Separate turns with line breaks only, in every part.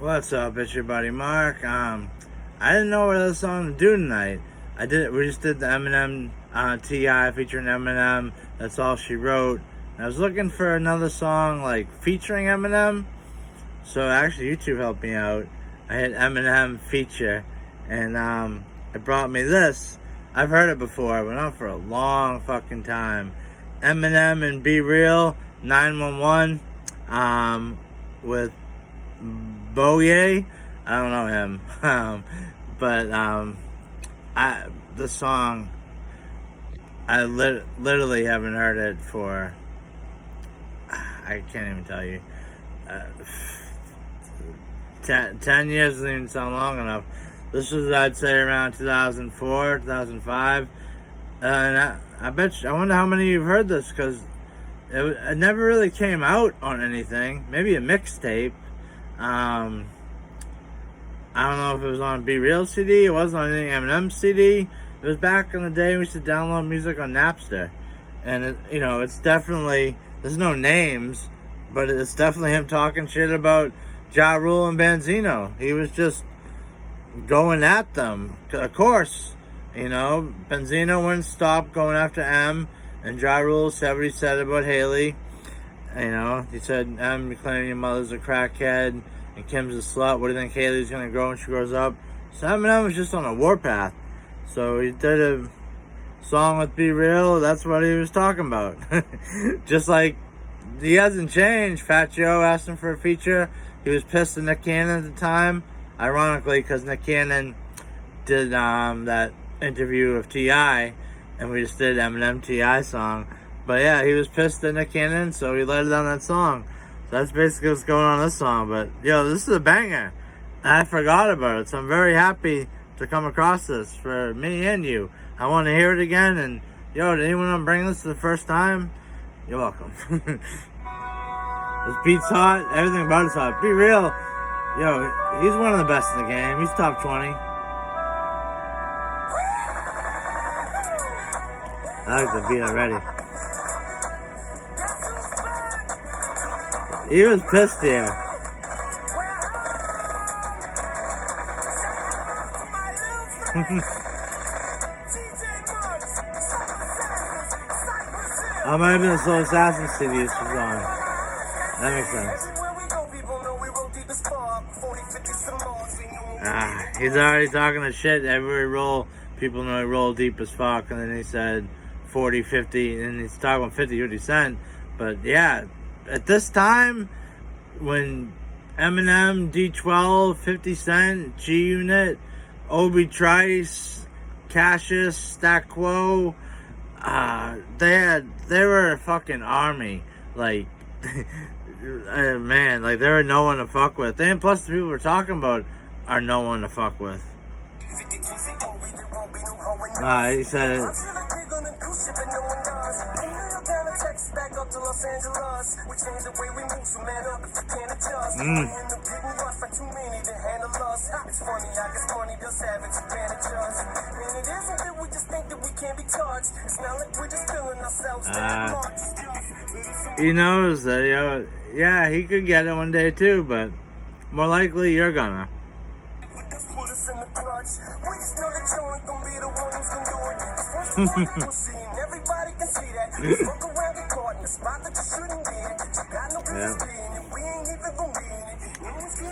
What's up? It's your buddy Mark. I didn't know what other song to do tonight. We just did the Eminem T.I. featuring Eminem. That's all she wrote. And I was looking for another song like featuring Eminem. So actually, YouTube helped me out. I hit Eminem feature, and it brought me this. I've heard it before. It went on for a long fucking time. Eminem and B-real 911 with Boye. I don't know him, but the song, I literally haven't heard it for, I can't even tell you, 10 years doesn't even sound long enough. This was, I'd say, around 2004, 2005, and I wonder how many of you have heard this, because it never really came out on anything. Maybe a mixtape. I don't know if it was on B-real CD. It wasn't on any Eminem CD. It was back in the day we used to download music on Napster. And, it's definitely, there's no names, but it's definitely him talking shit about Ja Rule and Benzino. He was just going at them. Of course, Benzino wouldn't stop going after M, and Ja Rule said what he said about Haley. He said, M, you're claiming your mother's a crackhead, and Kim's a slut. What do you think Haley's gonna grow when she grows up? So Eminem was just on a warpath. So he did a song with B-real. That's what he was talking about. Just like he hasn't changed. Fat Joe asked him for a feature. He was pissed at Nick Cannon at the time. Ironically, because Nick Cannon did that interview of T.I., and we just did Eminem T.I. song. But yeah, he was pissed at Nick Cannon, so he let it on that song. So that's basically what's going on in this song. But, this is a banger. I forgot about it, so I'm very happy to come across this for me and you. I want to hear it again, and, did anyone want to bring this for the first time? You're welcome. This beat's hot. Everything about it's hot. B-real, he's one of the best in the game. He's top 20. I like the beat already. He was pissed here. I might have been a Soul Assassin CD this was on. That makes sense. He's already talking to shit. Every roll, people know he rolled deep as fuck. And then he said 40, 50, and he's talking about 50, 50 Cent. But yeah, at this time, when Eminem, D12, 50 Cent, G-Unit, Obi Trice, Cassius, Stack Quo, they were a fucking army. Like, man, like, they were no one to fuck with. And plus, the people we're talking about are no one to fuck with. He said it. He knows that, yeah, he could get it one day too, but more likely you're gonna.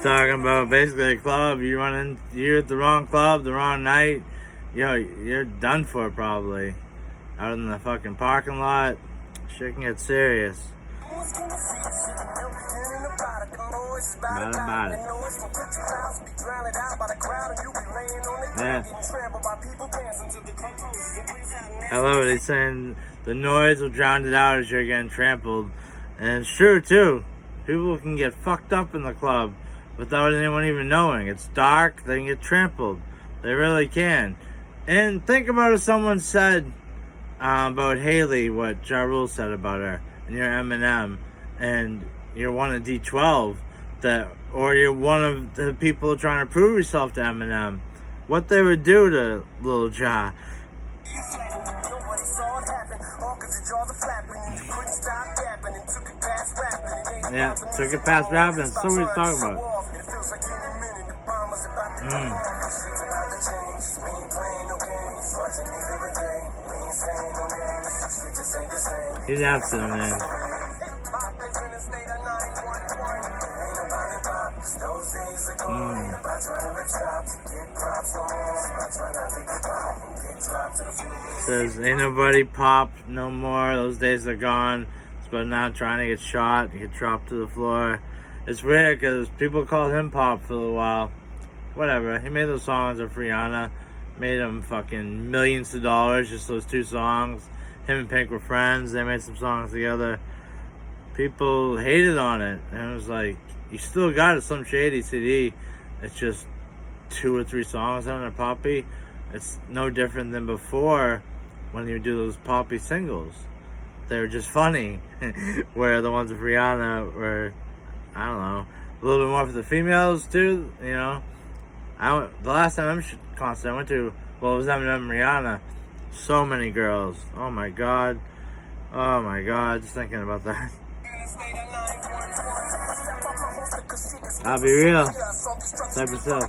Talking about basically a club, you're at the wrong club, the wrong night, you're done for probably. Out in the fucking parking lot, shit can get serious. About it. Yeah. I love it. He's saying the noise will drown it out as you're getting trampled. And it's true, too. People can get fucked up in the club without anyone even knowing. It's dark, they can get trampled. They really can. And think about if someone said about Haley what Ja Rule said about her, and you're Eminem, and you're one of D12, or you're one of the people trying to prove yourself to Eminem, what they would do to Lil Ja. Yeah, took it past rapping. That's what we're talking about. He's after them, man. Says, ain't nobody pop no more. Those days are gone. But now trying to get shot, get dropped to the floor. It's weird because people called him pop for a little while. Whatever. He made those songs with Rihanna. Made him fucking millions of dollars, just those 2 songs. Him and Pink were friends. They made some songs together. People hated on it. And it was like, you still got it, some shady CD. It's just 2 or 3 songs on a poppy. It's no different than before when you do those poppy singles. They were just funny. Where the ones with Rihanna were, I don't know, a little bit more for the females too, you know. The last Eminem concert I went to, well, it was Eminem and Rihanna. So many girls. Oh my god. Oh my god. Just thinking about that. I'll be real. Type of stuff.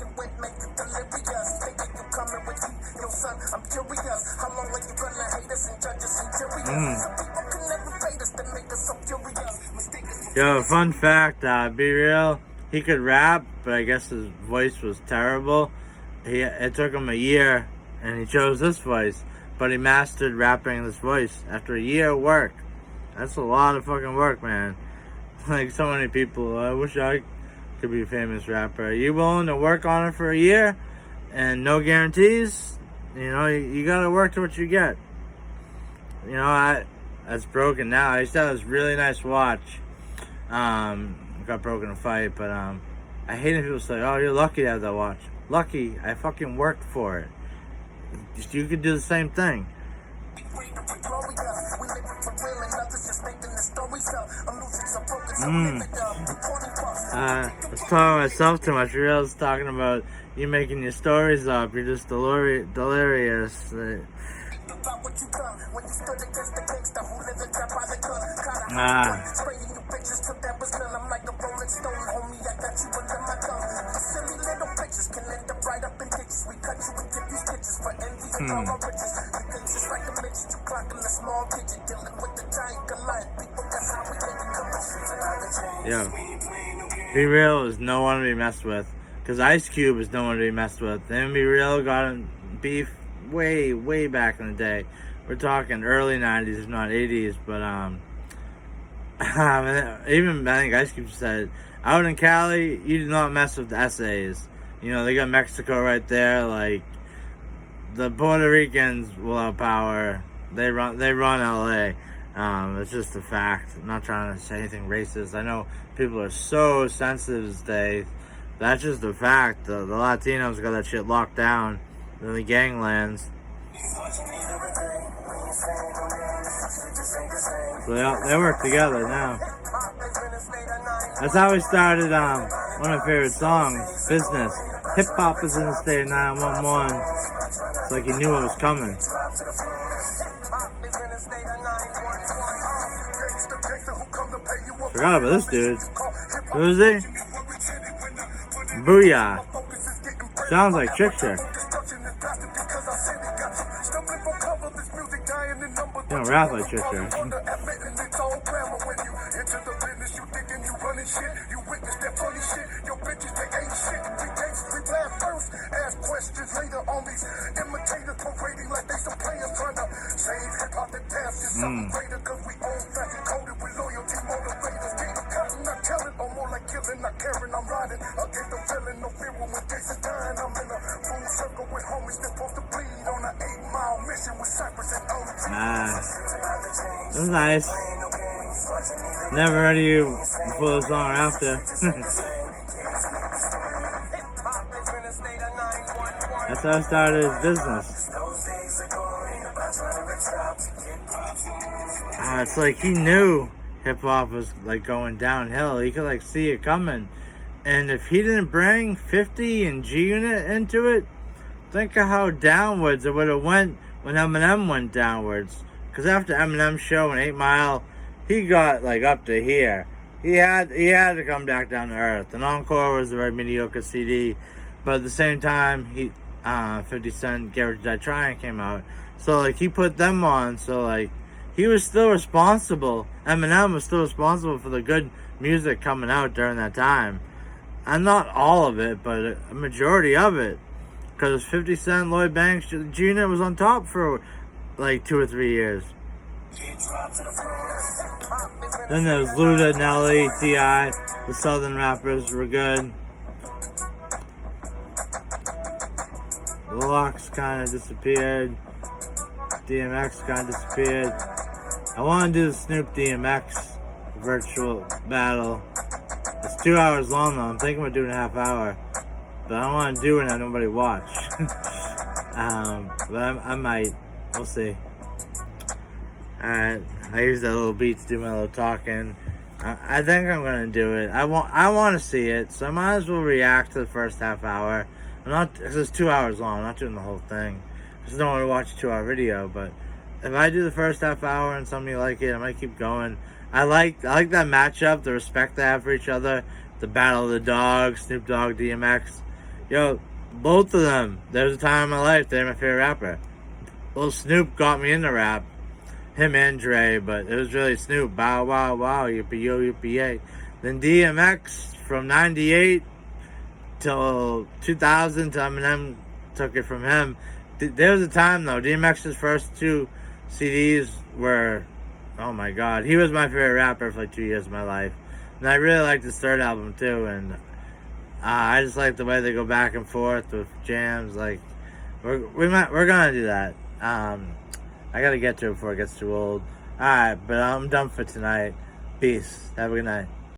Yo, fun fact, B-real, he could rap, but I guess his voice was terrible. It took him a year, and he chose this voice, but he mastered rapping this voice after a year of work. That's a lot of fucking work, man. Like, so many people, I wish I could be a famous rapper. Are you willing to work on it for a year, and no guarantees? You know, you gotta work to what you get. You know, that's broken now. I used to have this really nice watch. Got broken in a fight, but I hate when people say, "Oh, you're lucky to have that watch." Lucky, I fucking worked for it. You could do the same thing. I was talking myself too much. I was talking about you making your stories up. You're just delirious. Yeah. B-real is no one to be messed with. Because Ice Cube is no one to be messed with. Then B-real got in beef way back in the day. We're talking early 90s, if not 80s. But, even I think Ice Cube said, out in Cali, you do not mess with the essays. You know, they got Mexico right there. Like, the Puerto Ricans will have power. They run LA. It's just a fact. I'm not trying to say anything racist. I know people are so sensitive these days. That's just a fact. The Latinos got that shit locked down in the ganglands. So they work together now. That's how we started one of my favorite songs, Business. Hip hop is in the state of 911. It's like he knew what was coming. Forgot about this dude. Who is he? Booyah. Sounds like Chick Chick. You don't rap like Chick Chick. That's nice. Never heard of you before the song or after. That's how I started his business. It's like he knew hip hop was like going downhill. He could like see it coming. And if he didn't bring 50 and G Unit into it, think of how downwards it would have went when Eminem went downwards. Because after Eminem's show in 8 Mile, he got like up to here. he had to come back down to earth. And Encore was a very mediocre CD, but at the same time, 50 Cent, Get Rich or Die Trying came out, so like he put them on. So like he was still responsible. Eminem was still responsible for the good music coming out during that time, and not all of it, but a majority of it. Because 50 Cent, Lloyd Banks, Gina was on top for like 2 or 3 years. Then there was Luda, Nelly, T.I. The Southern rappers were good. The Locks kind of disappeared. DMX kind of disappeared. I want to do the Snoop DMX virtual battle. It's 2 hours long though. I'm thinking about doing a half hour. But I don't want to do it and have nobody watch. But I might. We'll see. Alright. I use that little beat to do my little talking. I think I'm going to do it. I want to see it. So I might as well react to the first half hour. I'm not, because it's 2 hours long. I'm not doing the whole thing. I just don't want to watch a 2 hour video. But if I do the first half hour and somebody like it, I might keep going. I like that matchup, the respect they have for each other. The Battle of the Dogs, Snoop Dogg, DMX. Yo, both of them, there was a time in my life they're my favorite rapper. Well, Snoop got me into rap. Him and Dre, but it was really Snoop. Bow, wow, wow, yippee-yo, yippee-yay. Then DMX from 98 till 2000 till Eminem took it from him. There was a time, though, DMX's first 2 CDs were, oh my God. He was my favorite rapper for like 2 years of my life. And I really liked his third album, too, and I just like the way they go back and forth with jams. Like, we're gonna do that. I gotta get to it before it gets too old. Alright, but I'm done for tonight. Peace. Have a good night.